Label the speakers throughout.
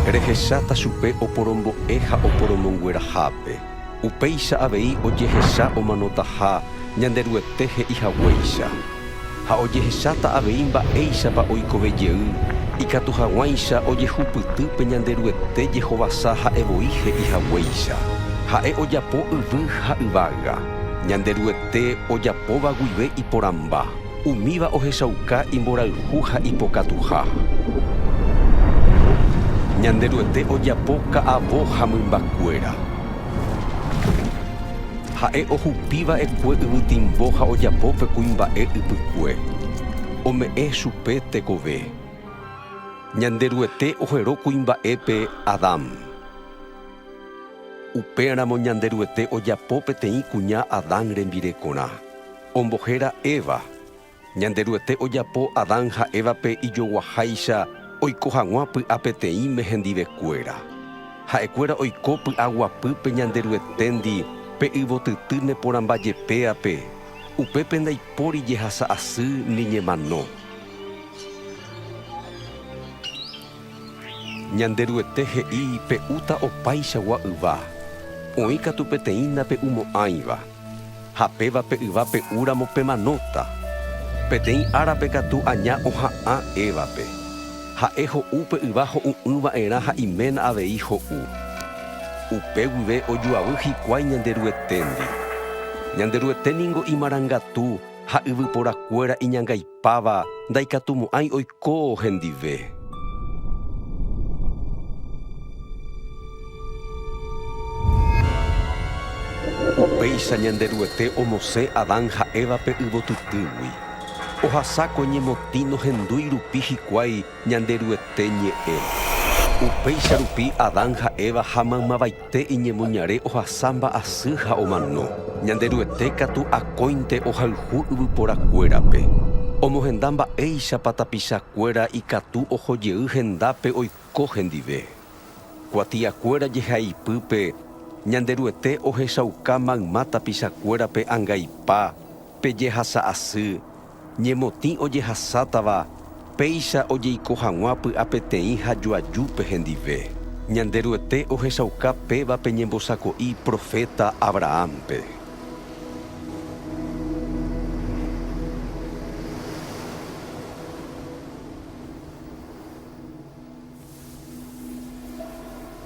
Speaker 1: Rehecháta chupe oporombo'e ha oporomonguerahápe. Upéicha avei ojehecha omanótaha ñanderuete he'ihaguéicha. Ha ojehecháta avei mba'éichapa oikovejey ikatu hag̃uáicha ojehupytýpe ñanderuete jehovasa ha'evoi he'ihaguéicha. Ha'e ojapo yvy ha yvága. Ñanderuete ojapóva guive iporãmba. Umíva ohechauka imborayhu ha ipokatuha. Ñanderuete ojapo ka'avo ha mymbakuéra. Ha'e ohupíva ekue yvytimbo ha ojapo pe kuimba'e ypykue. Ome'ẽ chupe tekove. Ñanderuete ohero kuimba'épe Adam. Upéramo ñanderuete ojapo peteĩ kuña Adán rembirekorã. Ombohéra Eva. Ñanderuete ojapo Adán ha Évape ijoguaháicha oiko hag̃ua py'a peteĩ mehendivekuéra. Ha'ekuéra oiko py'a guapýpe ñanderueténdi pe yvotyty neporãmbajepéape. Upépe ndaipóri jehasa asy ni ñemano. Ñanderuete he'i pe'úta opaichagua yva. Oĩ katu peteĩna pe'umo'ãiva. Ha pévape yva pe'úramo pemanóta. Peteĩ árape katu aña oha'ã Évape. Ha'e ho'úpe yva ho'u'ỹva'erã ha iména avei ho'u. Upe guive ojuavy hikuái ñanderueténdi. Ñanderueténingo imarangatu ha yvyporakuéra iñangaipáva ndaikatumo'ãi oikóo hendive. Upéicha ñanderuete omosẽ Adán ha Évape yvotytýgui. Ohasáko ñemotĩ nohendúi rupi hikuái ñanderuete ñe'ẽ. Upéicha rupi Adán ha Eva ha maymavaite iñemoñare ohasa mba'asy ha omano. Ñanderuete katu akóinte ohayhu yvyporakuérape. Omohenda mba'éichapa tapichakuéra ikatu ohojey hendápe oiko hendive. Kuatiakuéra jehaipýpe ñanderuete ohechauka mayma tapichakuérape angaipa pejehasa asy. Ñemotĩ ojehasátava péicha ojeiko hag̃ua py'a peteĩ ha joajúpe hendive. Ñanderuete ohechauka pévape ñembosako'i profeta Abrahampe.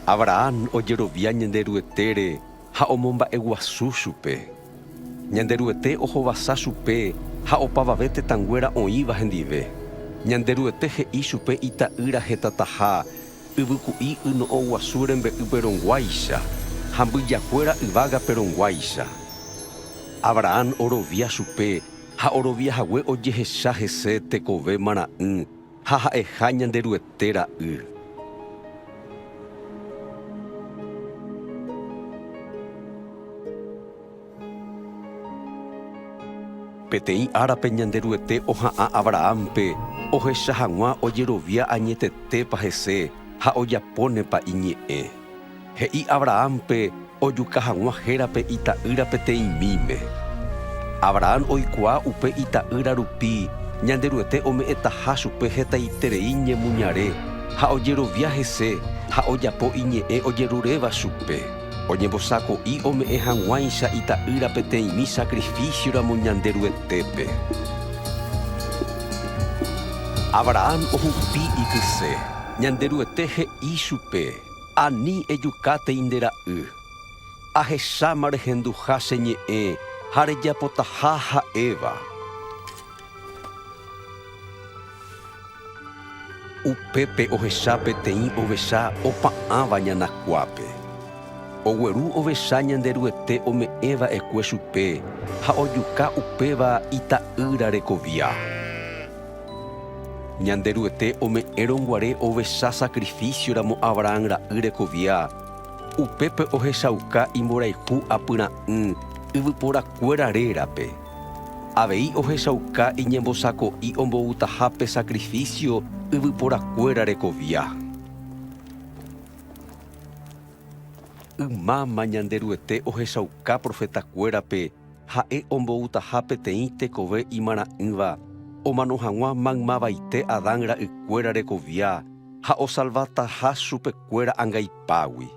Speaker 1: Abraham ojerovia ñanderuetére ha omomba'eguasu chupe. Ñanderuete ohovasa chupe ha opavave tetãnguéra oĩva hendive. Ñanderuete he'i chupe ita'ýra hetataha yvyku'i yno'õ guasu rembe'y perõnguáicha ha mbyjakuéra yvága perõnguáicha. Abraham orovia chupe ha oroviahague ojehecha hese tekove mara'ỹ ha ha'eha ñanderuete ra'y. Peteĩ árape ñanderuete oha'ã Abrahampe ohecha hag̃ua ojerovia añetetépa hese ha ojapónepa iñe'ẽ. He'i Abrahampe ojuka hag̃ua hérape ita'ýra peteĩmíme. Abraham oikuaa upe ita'ýra rupi ñanderuete ome'ẽtaha chupe hetaiterei ñemuñare ha ojerovia hese ha ojapo iñe'ẽ ojeruréva chupe. Oñembosako'i ome'ẽ hag̃uáicha ita'ýra peteĩmi sacrificióramo ñanderuetépe. Abraham ohupi ikyse. Ñanderuete he'i chupe. Ani ejukáteinte ra'y. Ahecháma rehenduha cheñe'ẽ ha rejapotaha ha'éva. Upépe ohecha peteĩ ovecha opa'ãva ñanakuápe. Ogueru ovecha ñanderuete ome'ẽva ekue chupe ha ojuka upéva ita'ýra rekovia. Ñanderuete ome'ẽrõnguare ovecha sacrificióramo Abraham ra'y rekovia. Upépe ohechauka imborayhu apyra'ỹ yvyporakuéra rérape. Avei ohechauka iñembosako'i omboutahápe sacrificio yvyporakuéra rekovia. Ymáma ñanderuete ohechauka profetakuérape ha'e omboutaha peteĩ tekove imara'ỹva omano hag̃ua maymavaite Adán ra'ykuéra rekovia ha osalvataha chupekuéra angaipágui.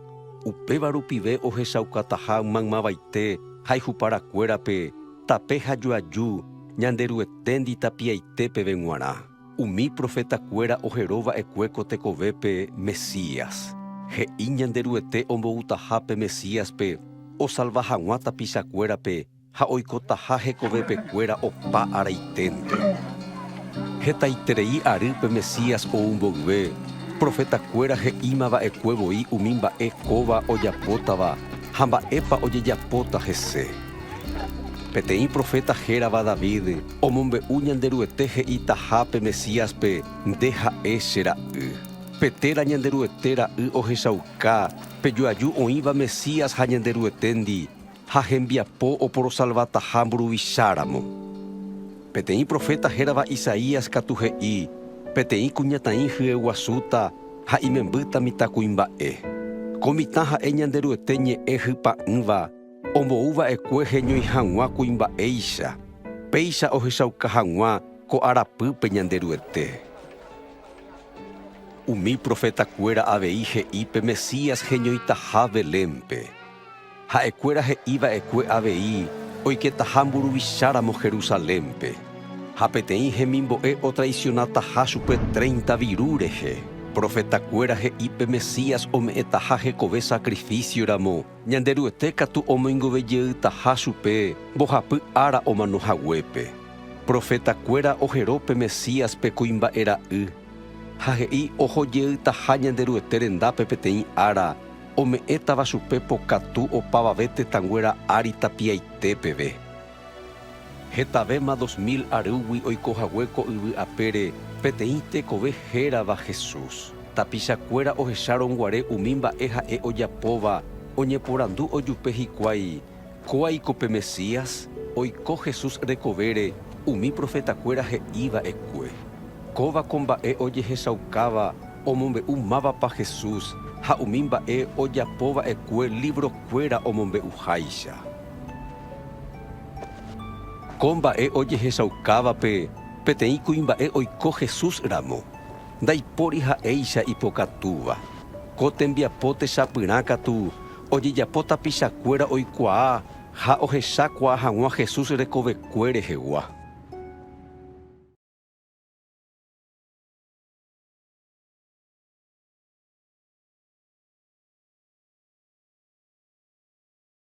Speaker 1: Upéva rupive ohechaukataha maymavaite ha ihuparakuérape tape ha joaju ñanderueténdi tapiaitépe g̃uarã. Umi profetakuéra oherova'ekue tekovépe Mesías. He'i ñanderuete omboutahápe Mesíaspe osalva hag̃ua tapichakuérape ha oikotaha hekovépekuéra opa araiténte. Hetaiterei arýpe Mesías oumboyve, profetakuéra he'ímava'ekuevoi umi mba'e kóva ojapótava ha mba'épa ojejapóta hese. Peteĩ profeta hérava David omombe'u ñanderuete he'itahápe Mesíaspe nde ha'e che ra'y. Petéra ñanderuete ra'y ohechauka pejoaju oĩva Mesías ha ñanderueténdi ha hembiapo oporosalvataha mburuvicharamo. Peteĩ profeta hérava Isaías katu he'i peteĩ kuñataĩ hyeguasúta ha imembýta mitãkuimba'e. Ko mitã ha'e ñanderuete ñe'ẽ hypa'ỹva ombouva'ekue heñoĩ hag̃ua kuimba'éicha. Péicha ohechauka hag̃ua ko arapýpe ñanderuete. Umi profetakuéra avei he'ípe Mesías heñoitaha Belénpe. Ha'ekuéra he'íva'ekue avei oiketaha mburuvicharamo Jerusalénpe. Ha peteĩ hemimbo'e otraicionataha chupe 30 viru rehe. Profetakuéra he'ípe Mesías ome'ẽtaha hekove sacrificioramo. Ñanderuete katu omoingovejeýtaha chupe mbohapy ára omanohaguépe. Profetakuéra oherópe Mesíaspe kuimba'era'y. Ha he'i ohojeýtaha ñanderuete rendápe peteĩ ára ome'ẽtava chupe pokatu opavave tetãnguéra ári tapiaitépeve. Hetavema 2000 arýgui oikohague ko yvy apére peteĩ tekove hérava Jesús. Tapichakuéra ohecharõguare umi mba'e ha'e ojapóva oñeporandu ojupe hikuái kóaikope Mesías oiko Jesús rekovére umi profetakuéra he'íva'ekue. Kóva ko mba'e ojehechaukáva omombe'u mávapa Jesús ha umi mba'e ojapova'ekue librokuéra omombe'uháicha. Ko mba'e ojehechaukávape peteĩ kuimba'e oiko Jesús ramo. Ndaipóri ha'éicha ipokatúva. Ko tembiapo techapyrã katu ojejapo tapichakuéra oikuaa ha ohechákua hag̃ua Jesús rekovekue rehegua.